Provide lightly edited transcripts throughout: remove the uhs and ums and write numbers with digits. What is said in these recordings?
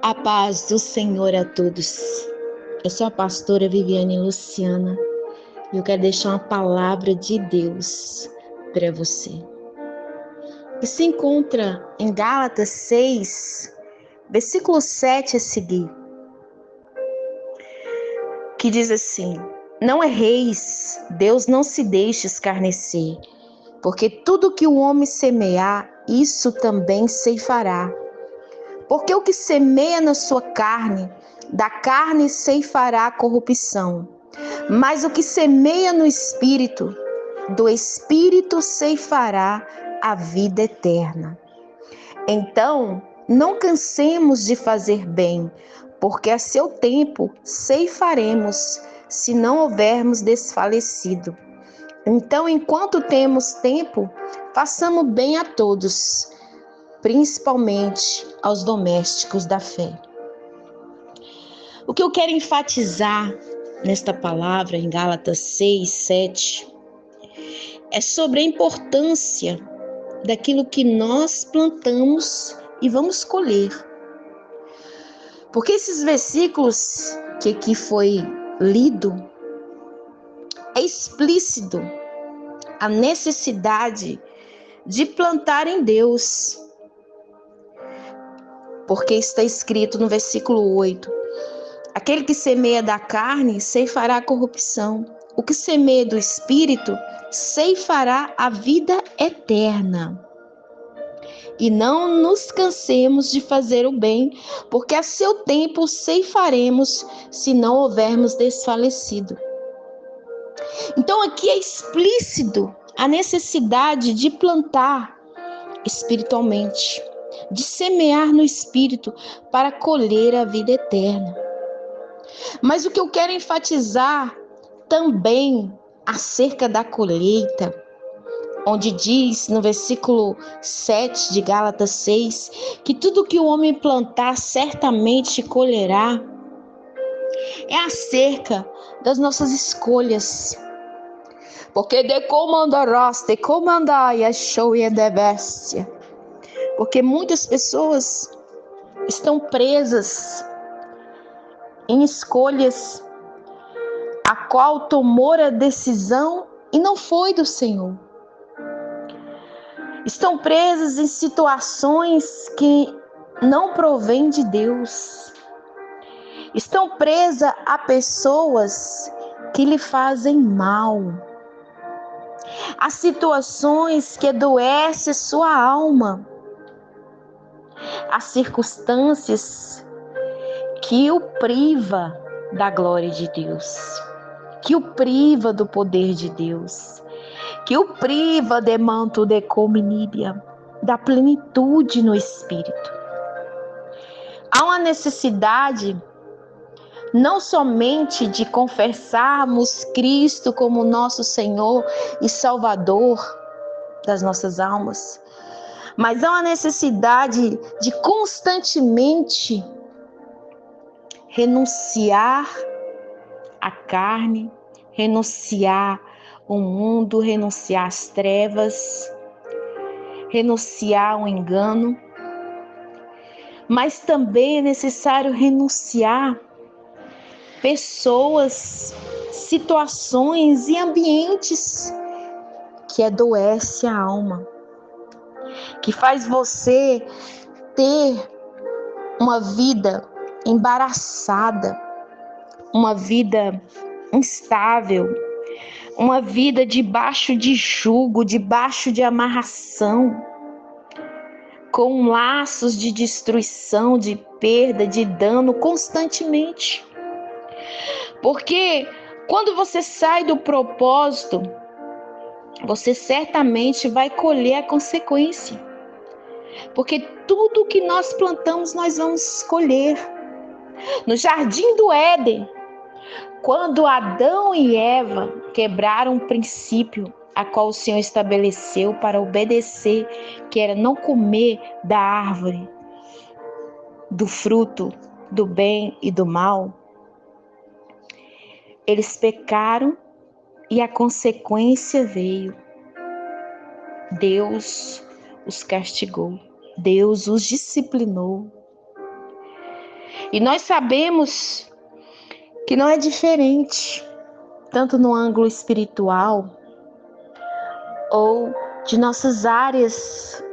A paz do Senhor a todos. Eu sou a pastora Viviane Luciana e eu quero deixar uma palavra de Deus para você. Que se encontra em Gálatas 6, versículo 7 a seguir, que diz assim: Não erreis, Deus não se deixe escarnecer, porque tudo que o homem semear, isso também ceifará. Porque o que semeia na sua carne, da carne ceifará a corrupção. Mas o que semeia no Espírito, do Espírito ceifará a vida eterna. Então, não cansemos de fazer bem, porque a seu tempo ceifaremos, se não houvermos desfalecido. Então, enquanto temos tempo, façamos bem a todos, principalmente aos domésticos da fé. O que eu quero enfatizar nesta palavra, em Gálatas 6, 7, é sobre a importância daquilo que nós plantamos e vamos colher. Porque esses versículos que aqui foi lido, é explícito a necessidade de plantar em Deus. Porque está escrito no versículo 8, aquele que semeia da carne ceifará a corrupção, o que semeia do Espírito ceifará a vida eterna. E não nos cansemos de fazer o bem, porque a seu tempo ceifaremos, se não houvermos desfalecido. Então aqui é explícito a necessidade de plantar espiritualmente, de semear no Espírito para colher a vida eterna. Mas o que eu quero enfatizar também acerca da colheita, onde diz no versículo 7 de Gálatas 6, que tudo que o homem plantar certamente colherá, é acerca das nossas escolhas. Porque de comandarás, de comandai a show e de bestia. Porque muitas pessoas estão presas em escolhas a qual tomou a decisão e não foi do Senhor. Estão presas em situações que não provêm de Deus. Estão presas a pessoas que lhe fazem mal. A situações que adoecem sua alma. As circunstâncias que o priva da glória de Deus, que o priva do poder de Deus, que o priva de manto de cominíbia, da plenitude no Espírito. Há uma necessidade não somente de confessarmos Cristo como nosso Senhor e Salvador das nossas almas, mas há uma necessidade de constantemente renunciar à carne, renunciar ao mundo, renunciar às trevas, renunciar ao engano. Mas também é necessário renunciar pessoas, situações e ambientes que adoecem a alma, que faz você ter uma vida embaraçada, uma vida instável, uma vida debaixo de jugo, debaixo de amarração, com laços de destruição, de perda, de dano constantemente. Porque quando você sai do propósito, você certamente vai colher a consequência. Porque tudo que nós plantamos, nós vamos colher. No jardim do Éden, quando Adão e Eva quebraram o princípio a qual o Senhor estabeleceu para obedecer, que era não comer da árvore, do fruto do bem e do mal, eles pecaram e a consequência veio. Deus os castigou, Deus os disciplinou. E nós sabemos que não é diferente, tanto no ângulo espiritual ou de nossas áreas,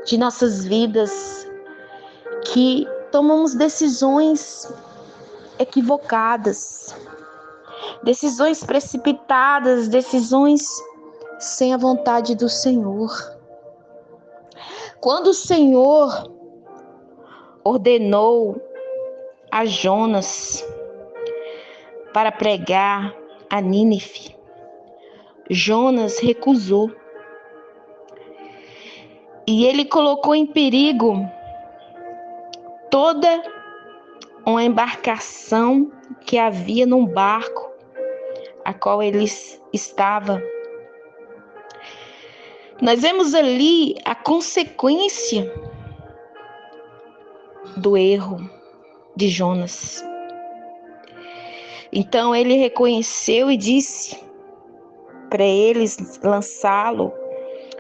de nossas vidas, que tomamos decisões equivocadas, decisões precipitadas, decisões sem a vontade do Senhor. Quando o Senhor ordenou a Jonas para pregar a Nínive, Jonas recusou. E ele colocou em perigo toda uma embarcação que havia num barco a qual ele estava. Nós vemos ali a consequência do erro de Jonas. Então ele reconheceu e disse para eles lançá-lo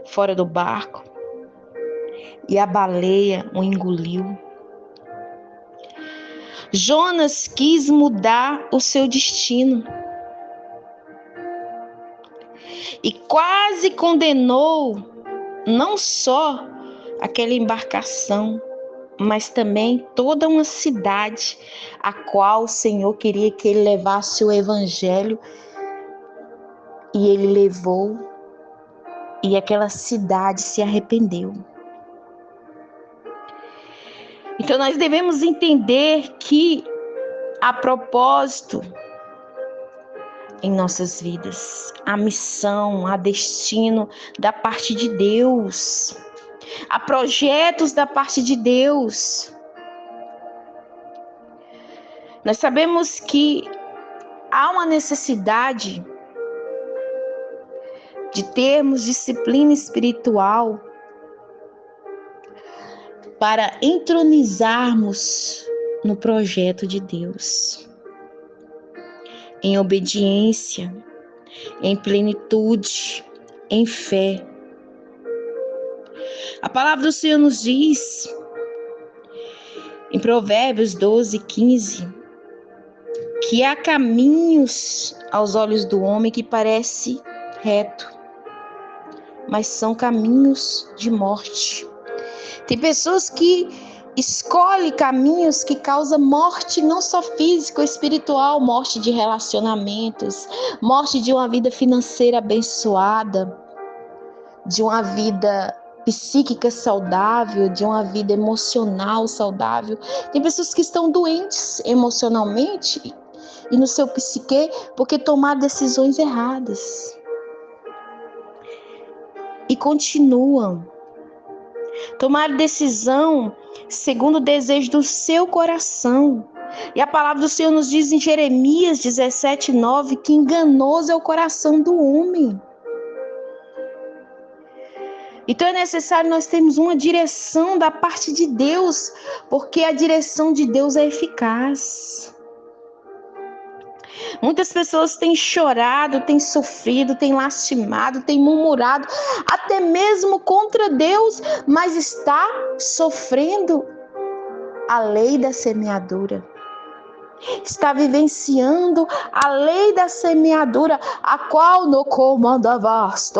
fora do barco, e a baleia o engoliu. Jonas quis mudar o seu destino e quase condenou não só aquela embarcação, mas também toda uma cidade a qual o Senhor queria que ele levasse o evangelho, e ele levou, e aquela cidade se arrependeu. Então nós devemos entender que há propósito em nossas vidas, há missão, há destino da parte de Deus, há projetos da parte de Deus. Nós sabemos que há uma necessidade de termos disciplina espiritual para entronizarmos no projeto de Deus, em obediência, em plenitude, em fé. A palavra do Senhor nos diz, em Provérbios 12:15, que há caminhos aos olhos do homem que parece reto, mas são caminhos de morte. Tem pessoas que escolhem caminhos que causam morte, não só física ou espiritual, morte de relacionamentos, morte de uma vida financeira abençoada, de uma vida psíquica saudável, de uma vida emocional saudável. Tem pessoas que estão doentes emocionalmente e no seu psique porque tomaram decisões erradas. E continuam. Tomar decisão segundo o desejo do seu coração. E a palavra do Senhor nos diz em Jeremias 17:9 que enganoso é o coração do homem. Então é necessário nós termos uma direção da parte de Deus, porque a direção de Deus é eficaz. Muitas pessoas têm chorado, têm sofrido, têm lastimado, têm murmurado, até mesmo contra Deus, mas está sofrendo a lei da semeadura. Está vivenciando a lei da semeadura, a qual no comandasse.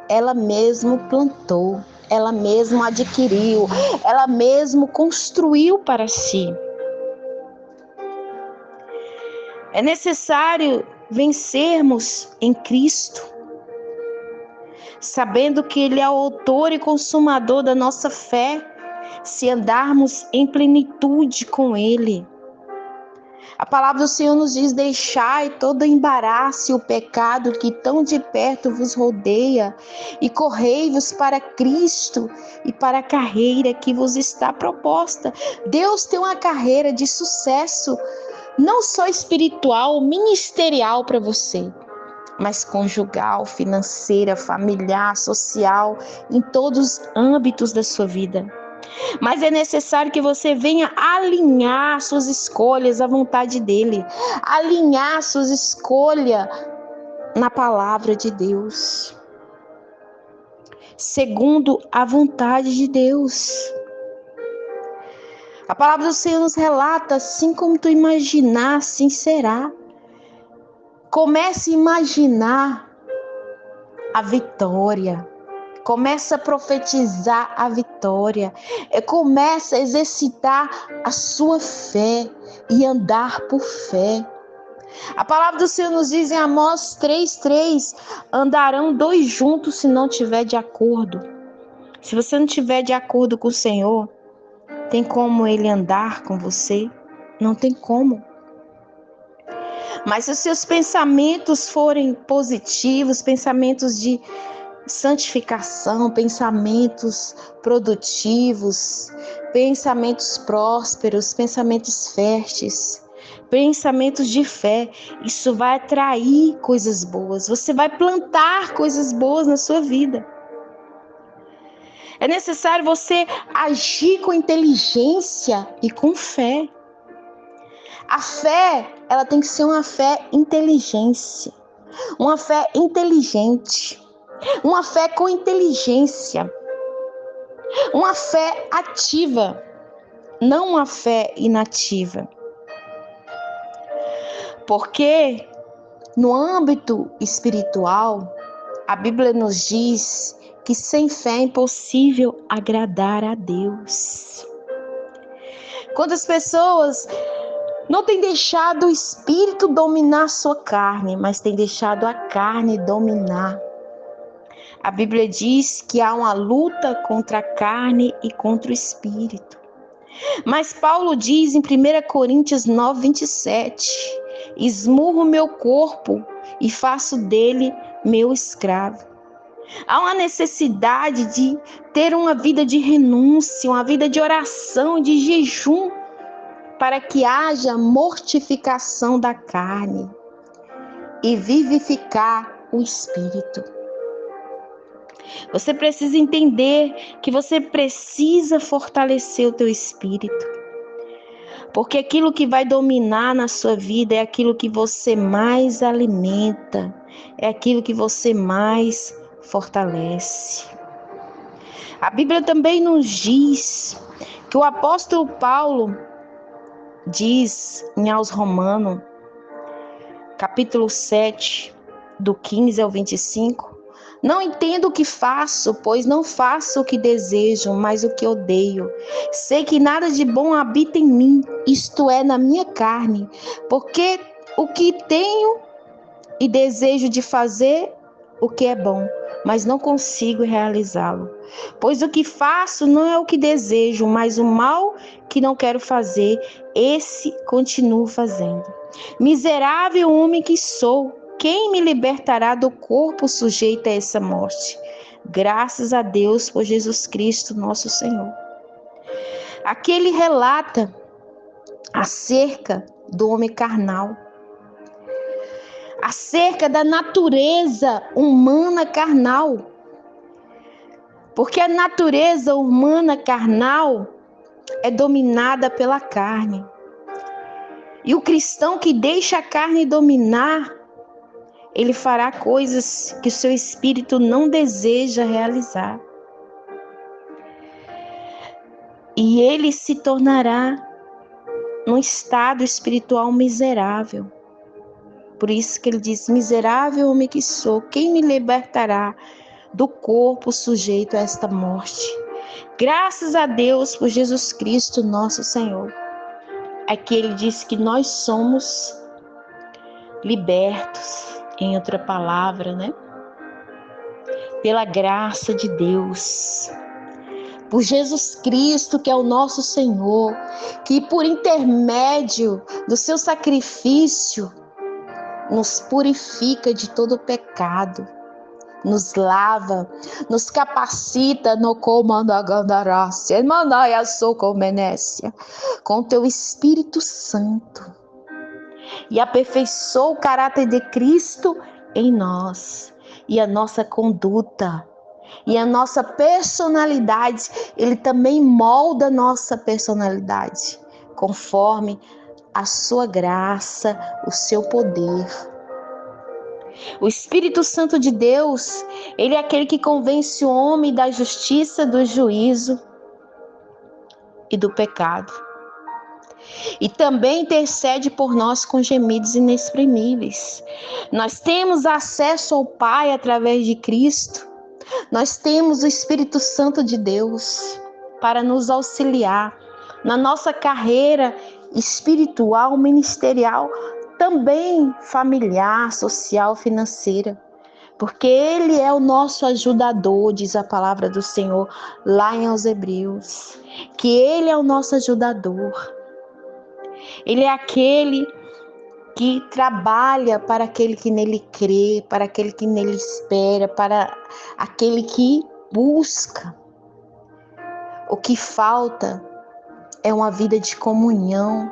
Ela mesmo plantou, ela mesmo adquiriu, ela mesmo construiu para si. É necessário vencermos em Cristo, sabendo que Ele é o autor e consumador da nossa fé, se andarmos em plenitude com Ele. A palavra do Senhor nos diz: deixai todo embaraço e o pecado que tão de perto vos rodeia, e correi-vos para Cristo e para a carreira que vos está proposta. Deus tem uma carreira de sucesso, não só espiritual, ministerial para você, mas conjugal, financeira, familiar, social, em todos os âmbitos da sua vida. Mas é necessário que você venha alinhar suas escolhas à vontade dele, alinhar suas escolhas na palavra de Deus, segundo a vontade de Deus. A palavra do Senhor nos relata, assim como tu imaginar, assim será. Comece a imaginar a vitória. Começa a profetizar a vitória. Começa a exercitar a sua fé e andar por fé. A palavra do Senhor nos diz em Amós 3:3, andarão dois juntos se não tiver de acordo. Se você não tiver de acordo com o Senhor, tem como Ele andar com você? Não tem como. Mas se os seus pensamentos forem positivos, pensamentos de santificação, pensamentos produtivos, pensamentos prósperos, pensamentos férteis, pensamentos de fé, isso vai atrair coisas boas. Você vai plantar coisas boas na sua vida. É necessário você agir com inteligência e com fé. A fé, ela tem que ser uma fé inteligente, uma fé inteligente, uma fé com inteligência, uma fé ativa, não uma fé inativa. Porque no âmbito espiritual, a Bíblia nos diz que sem fé é impossível agradar a Deus. Quantas pessoas não têm deixado o espírito dominar a sua carne, mas têm deixado a carne dominar. A Bíblia diz que há uma luta contra a carne e contra o espírito. Mas Paulo diz em 1 Coríntios 9:27, esmurro meu corpo e faço dele meu escravo. Há uma necessidade de ter uma vida de renúncia, uma vida de oração, de jejum, para que haja mortificação da carne e vivificar o espírito. Você precisa entender que você precisa fortalecer o teu espírito. Porque aquilo que vai dominar na sua vida é aquilo que você mais alimenta, é aquilo que você mais fortalece. A Bíblia também nos diz que o apóstolo Paulo diz em aos Romanos, capítulo 7, do 15 ao 25, não entendo o que faço, pois não faço o que desejo, mas o que odeio. Sei que nada de bom habita em mim, isto é, na minha carne, porque o que tenho e desejo de fazer, o que é bom, mas não consigo realizá-lo. Pois o que faço não é o que desejo, mas o mal que não quero fazer, esse continuo fazendo. Miserável homem que sou, quem me libertará do corpo sujeito a essa morte? Graças a Deus por Jesus Cristo, nosso Senhor. Aqui ele relata acerca do homem carnal, acerca da natureza humana carnal. Porque a natureza humana carnal é dominada pela carne. E o cristão que deixa a carne dominar, ele fará coisas que o seu espírito não deseja realizar. E ele se tornará num estado espiritual miserável. Por isso que ele diz, miserável homem que sou, quem me libertará do corpo sujeito a esta morte? Graças a Deus por Jesus Cristo, nosso Senhor. Aqui ele diz que nós somos libertos, em outra palavra, né? Pela graça de Deus, por Jesus Cristo, que é o nosso Senhor, que por intermédio do seu sacrifício nos purifica de todo pecado, nos lava, nos capacita no comando agandarácia, manaia socomenécia, com teu Espírito Santo, e aperfeiçoou o caráter de Cristo em nós, e a nossa conduta, e a nossa personalidade. Ele também molda a nossa personalidade, conforme a sua graça, o seu poder. O Espírito Santo de Deus, ele é aquele que convence o homem da justiça, do juízo e do pecado. e também intercede por nós com gemidos inexprimíveis. Nós temos acesso ao Pai através de Cristo. Nós temos o Espírito Santo de Deus para nos auxiliar na nossa carreira espiritual, ministerial, também familiar, social, financeira. Porque Ele é o nosso ajudador, diz a palavra do Senhor lá em Aos Hebreus. Que Ele é o nosso ajudador. Ele é aquele que trabalha para aquele que nele crê, para aquele que nele espera, para aquele que busca. O que falta é uma vida de comunhão,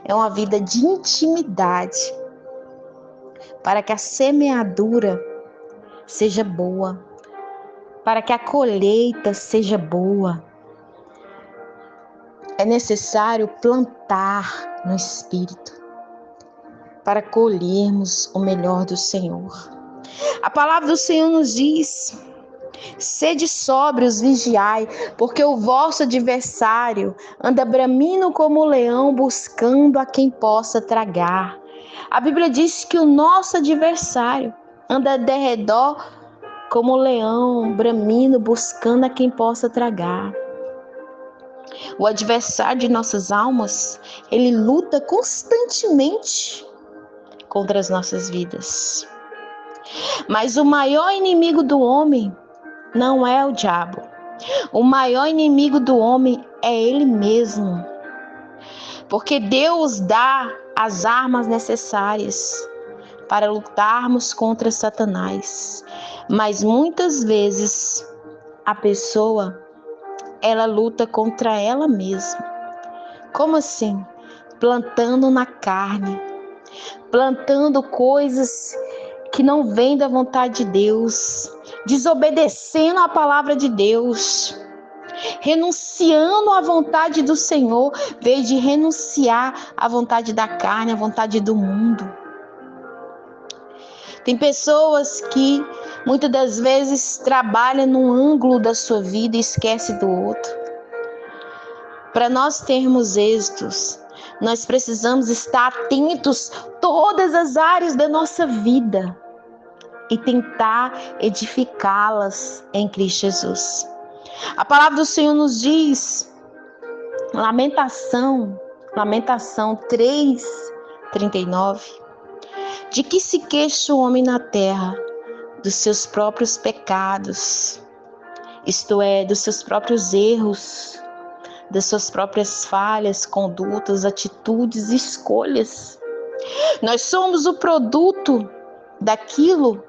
é uma vida de intimidade, para que a semeadura seja boa, para que a colheita seja boa. É necessário plantar no Espírito para colhermos o melhor do Senhor. A palavra do Senhor nos diz: sede sóbrios, vigiai, porque o vosso adversário anda bramindo como o leão, buscando a quem possa tragar. A Bíblia diz que o nosso adversário anda de redor como o leão, bramindo, buscando a quem possa tragar. O adversário de nossas almas, ele luta constantemente contra as nossas vidas. Mas o maior inimigo do homem não é o diabo. O maior inimigo do homem é ele mesmo. Porque Deus dá as armas necessárias para lutarmos contra Satanás. Mas muitas vezes a pessoa, ela luta contra ela mesma. Como assim? Plantando na carne, plantando coisas que não vêm da vontade de Deus, desobedecendo a palavra de Deus, renunciando à vontade do Senhor, em vez de renunciar à vontade da carne, à vontade do mundo. Tem pessoas que muitas das vezes trabalham num ângulo da sua vida e esquece do outro. Para nós termos êxitos, nós precisamos estar atentos a todas as áreas da nossa vida e tentar edificá-las em Cristo Jesus. A palavra do Senhor nos diz, Lamentação 3:39, de que se queixa o homem na terra? Dos seus próprios pecados, isto é, dos seus próprios erros, das suas próprias falhas, condutas, atitudes, escolhas. Nós somos o produto daquilo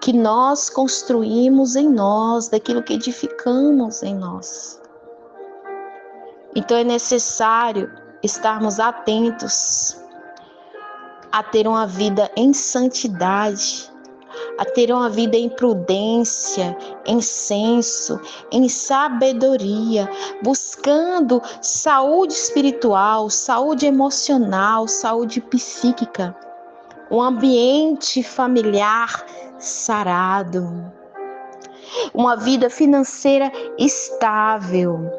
que nós construímos em nós, daquilo que edificamos em nós. Então é necessário estarmos atentos a ter uma vida em santidade, a ter uma vida em prudência, em senso, em sabedoria, buscando saúde espiritual, saúde emocional, saúde psíquica, um ambiente familiar sarado, uma vida financeira estável.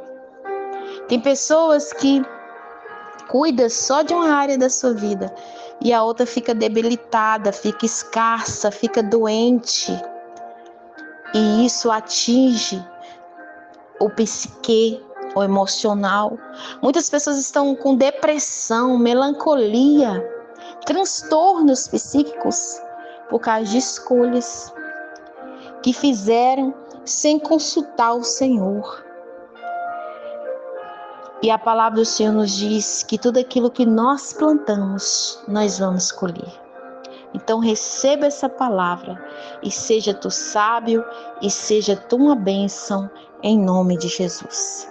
Tem pessoas que cuidam só de uma área da sua vida e a outra fica debilitada, fica escassa, fica doente. E isso atinge o psique, o emocional. Muitas pessoas estão com depressão, melancolia, transtornos psíquicos por causa de escolhas que fizeram sem consultar o Senhor. E a palavra do Senhor nos diz que tudo aquilo que nós plantamos, nós vamos colher. Então receba essa palavra e seja tu sábio e seja tu uma bênção em nome de Jesus.